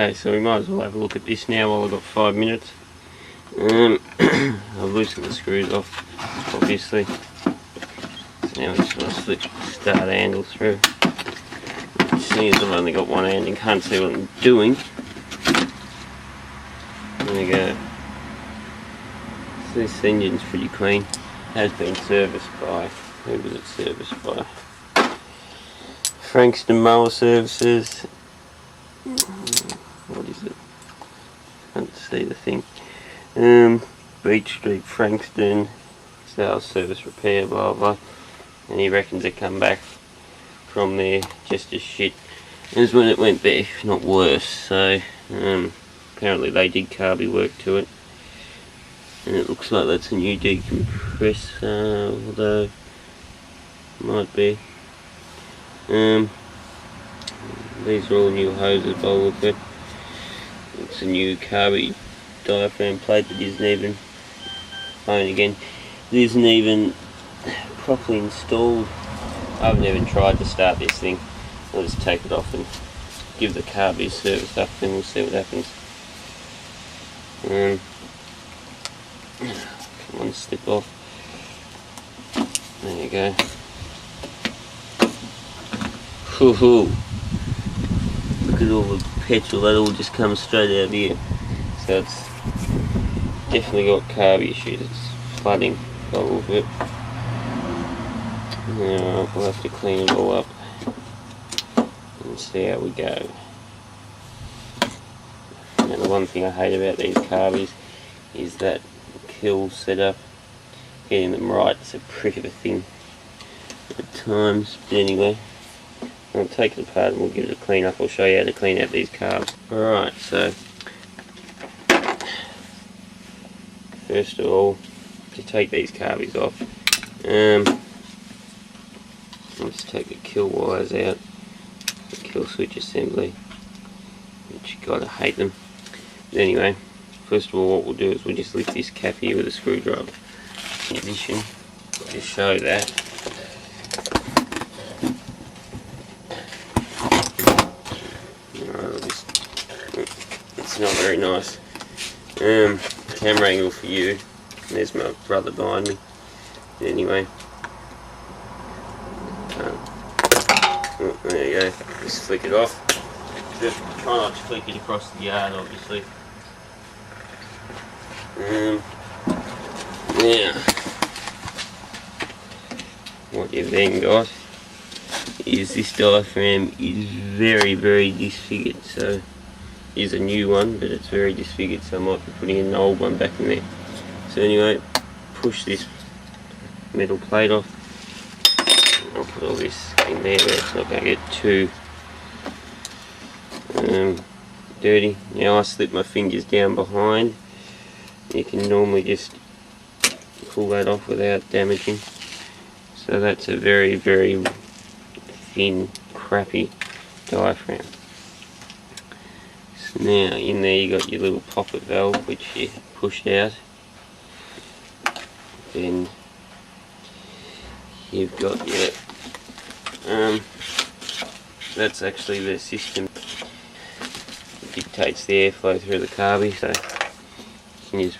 Okay, so we might as well have a look at this now while I've got 5 minutes. I've loosened the screws off, obviously. So now we just want to slip the start handle through. Seeing as I've only got one hand and can't see what I'm doing. There we go. So this engine's pretty clean. Has been serviced by, who was it serviced by? Frankston Mower Services. What is it? Can't see the thing. Beach Street, Frankston, sales service repair, blah blah. And he reckons it come back from there just as shit as when it went there, if not worse. So apparently they did carby work to it, and it looks like that's a new decompressor, although might be. These are all new hoses by the look of it. It's a new carby diaphragm plate that isn't even, phone again, it isn't even properly installed. I haven't even tried to start this thing. I'll just take it off and give the carbys service up, and we'll see what happens. Come on, slip off. There you go. Hoo-hoo. Look at all the petrol, that all just comes straight out of here. So it's definitely got carby issues, it's flooding by the look of it. Alright, we'll have to clean it all up and see how we go. Now the one thing I hate about these carbys is that kill setup. Getting them right is a prick of a thing at times, but anyway. I'll take it apart and we'll give it a clean up. I'll show you how to clean out these carbs. Alright, so first of all, to take these carbys off, let's take the kill wires out, the kill switch assembly, which you gotta hate them. But anyway, first of all what we'll do is we'll just lift this cap here with a screwdriver. In addition, to show that, it's not very nice. Camera angle for you. There's my brother behind me. But anyway, oh, there you go. Just flick it off. Just try not to flick it across the yard, obviously. Now, what you've then got is this diaphragm is very, very disfigured. So it is a new one, but it's very disfigured, so I might be putting an old one back in there. So anyway, push this metal plate off. I'll put all this in there where it's not going to get too dirty. Now I slip my fingers down behind. You can normally just pull that off without damaging. So that's a very, very thin, crappy diaphragm. So now in there you got your little poppet valve which you pushed out. Then you've got your that's actually the system that dictates the airflow through the carby. So you can just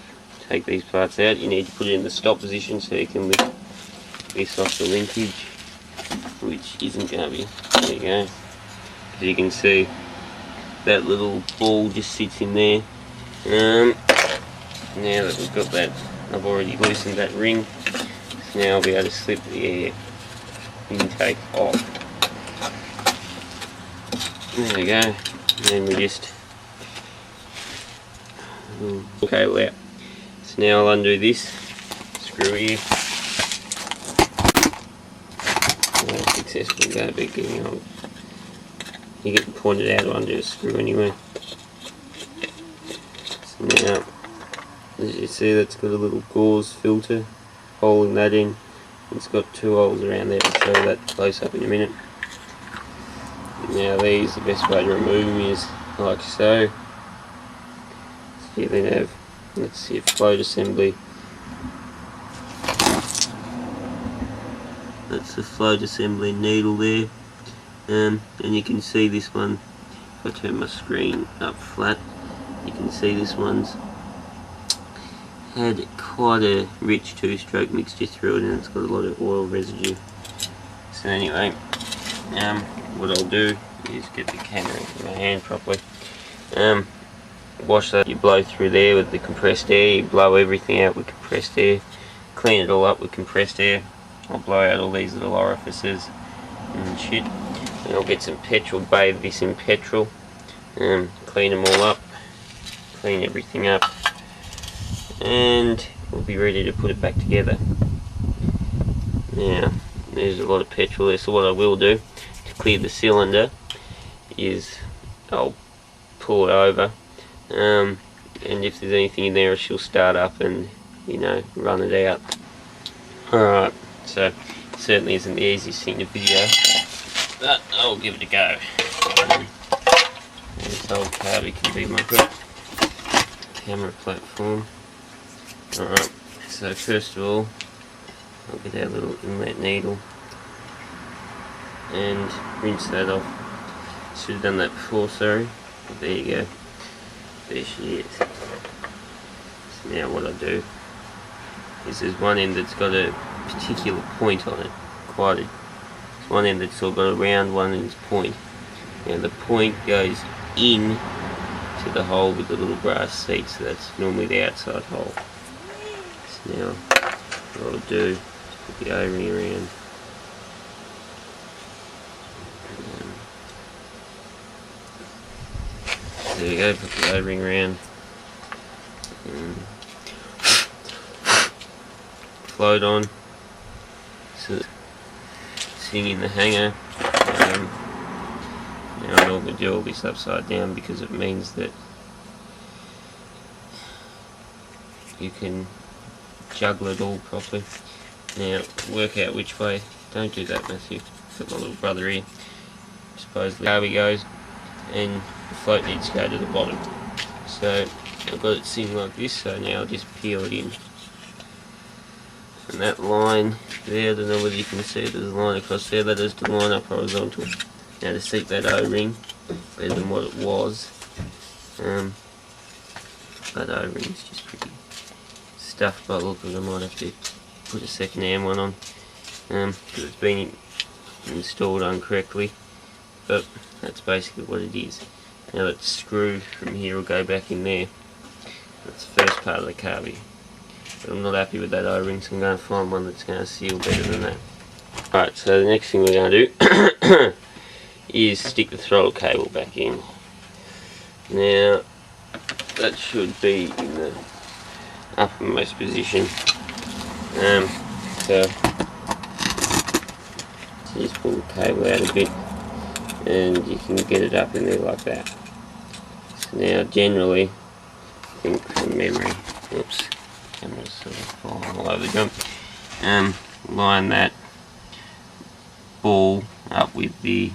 take these parts out. You need to put it in the stop position so you can lift this off the linkage, which isn't going to be. There you go. As you can see, that little ball just sits in there. Now that we've got that, I've already loosened that ring, so now I'll be able to slip the air intake off. There we go. And then we just okay, well, so now I'll undo this screw here. Successfully go back getting on. You get pointed out to undo a screw anyway. So now, as you see, that's got a little gauze filter holding that in. It's got two holes around there. I'll show you that close up in a minute. Now these, the best way to remove them is like so. So you then have, let's see, a float assembly. That's the float assembly needle there. And you can see this one if I turn my screen up flat, you can see this one's had quite a rich two-stroke mixture through it, and it's got a lot of oil residue. So anyway, what I'll do is get the camera into my hand properly. Wash that, you blow through there with the compressed air, you blow everything out with compressed air, clean it all up with compressed air. I'll blow out all these little orifices and shit. And I'll get some petrol, bathe this in petrol, clean them all up, clean everything up, and we'll be ready to put it back together. Now, there's a lot of petrol there, so what I will do to clear the cylinder is I'll pull it over, and if there's anything in there, she'll start up and, you know, run it out. Alright, so it certainly isn't the easiest thing to video, but I'll give it a go. This old carby can be my camera platform. Alright, so first of all, I'll get our little inlet needle and rinse that off. Should have done that before, sorry. But there you go. There she is. So now what I do is there's one end that's got a particular point on it. There's one end that's sort of got a round one and its point. Now the point goes in to the hole with the little brass seat, so that's normally the outside hole. So now what I'll do is put the O-ring around. There we go, put the O-ring around. Float on, so it's sitting in the hanger. Now I normally do all this upside down because it means that you can juggle it all properly. Now work out which way. Don't do that, Matthew. Got my little brother here. Supposedly there we goes, and the float needs to go to the bottom. So I've got it sitting like this, so now I'll just peel it in. And that line there, I don't know whether you can see, there's a line across there, that is to line up horizontal. Now to seat that O-ring better than what it was, that O-ring is just pretty stuffed by the look of it. I might have to put a second hand one on, because it's been installed incorrectly, but that's basically what it is. Now that screw from here will go back in there. That's the first part of the carby. But I'm not happy with that O-ring, so I'm going to find one that's going to seal better than that. Alright, so the next thing we're going to do is stick the throttle cable back in. Now, that should be in the uppermost position. So just pull the cable out a bit, and you can get it up in there like that. So now, generally, I think from memory, oops, camera's sort of falling all over the jump. Line that ball up with the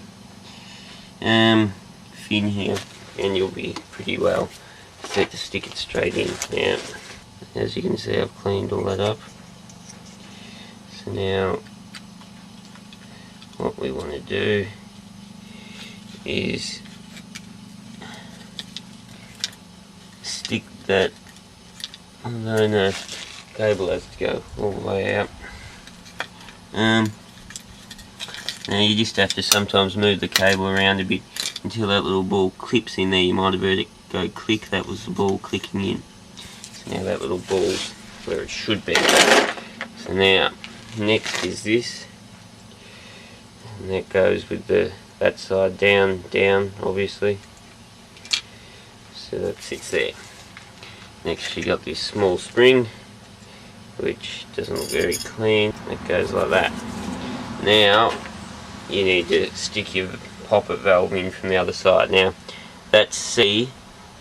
fin here, and you'll be pretty well set to stick it straight in. Now, as you can see, I've cleaned all that up. So now, what we want to do is stick that, oh no, cable has to go all the way out. Now you just have to sometimes move the cable around a bit until that little ball clips in there. You might have heard it go click, that was the ball clicking in. So now that little ball's where it should be. So now, next is this, and that goes with that side down, obviously. So that sits there. Next you got this small spring, which doesn't look very clean. It goes like that. Now you need to stick your poppet valve in from the other side. Now that's C,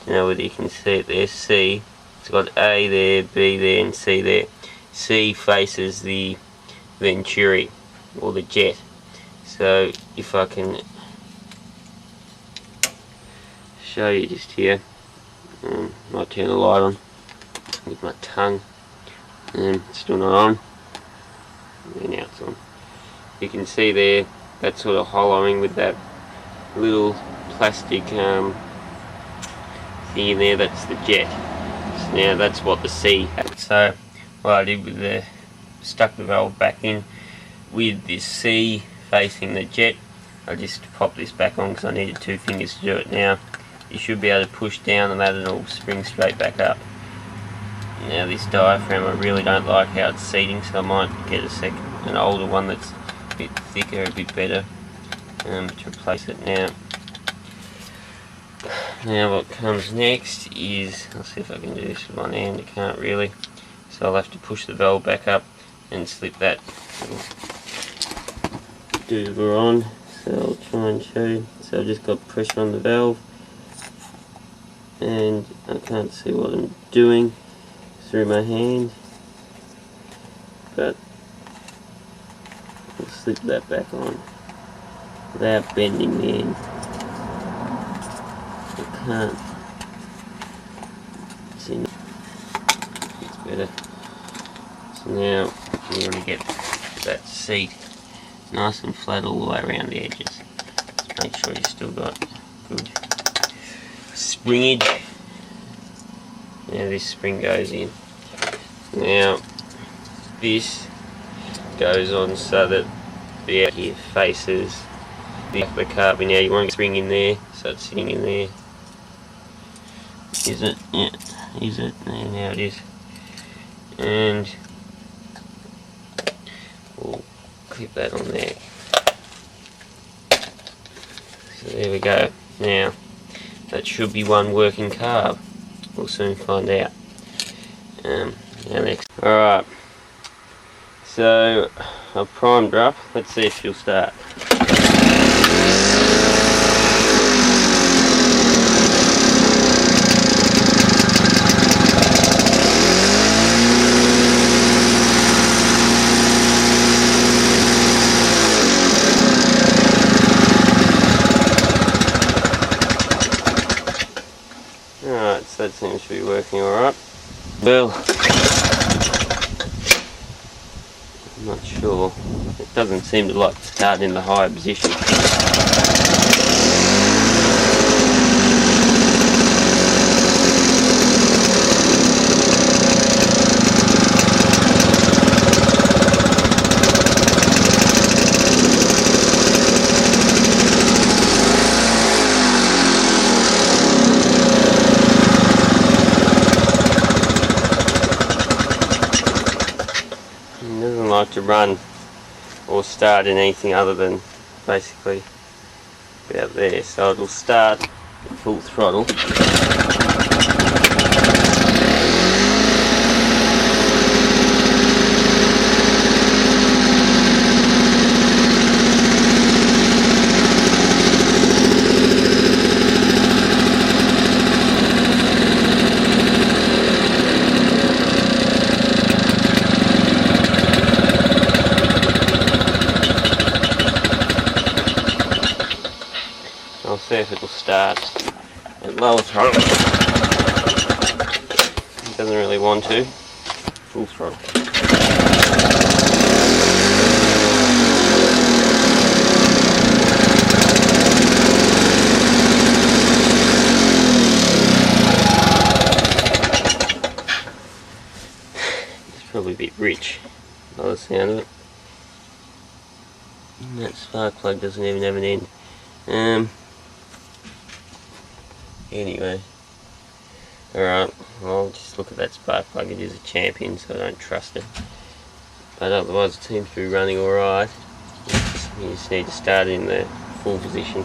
I don't know whether you can see it there, C. It's got A there, B there and C there. C faces the Venturi, or the jet. So if I can show you just here, might turn the light on with my tongue, it's still not on, and now it's on. You can see there, that sort of hollowing with that little plastic thing in there, that's the jet. So now that's what the C had. So what I did with the, stuck the valve back in with this C facing the jet. I just popped this back on because I needed 2 fingers to do it. Now you should be able to push down on that and it'll spring straight back up. Now this diaphragm, I really don't like how it's seating, so I might get an older one that's a bit thicker, a bit better, to replace it. Now what comes next is, I'll see if I can do this with one hand. I can't really, so I'll have to push the valve back up and slip that doover on. So I'll try and show you. So I've just got pressure on the valve and I can't see what I'm doing through my hand, but I'll slip that back on without bending the end. I can't see, it's better. So now you want to get that seat nice and flat all the way around the edges. Just make sure you've still got good springage. Now this spring goes in. Now this goes on so that the here faces the carbon. Now you want to spring in there, so it's sitting in there. Is it? Yeah, is it? There, now it is. And we'll clip that on there. So there we go. Now that should be one working carb. We'll soon find out. Now next. Alright. So I've primed her up. Let's see if she'll start. Alright, so that seems to be working alright. Well, I'm not sure. It doesn't seem to like to start in the higher position. Like to run or start in anything other than basically about there, so it'll start at full throttle. I'll see if it'll start at lower throttle. It doesn't really want to. Full throttle. It's probably a bit rich by the sound of it. And that spark plug doesn't even have an end. Anyway, alright, I'll just look at that spark plug. It is a Champion, so I don't trust it. But otherwise it seems to be running alright. You just need to start in the full position.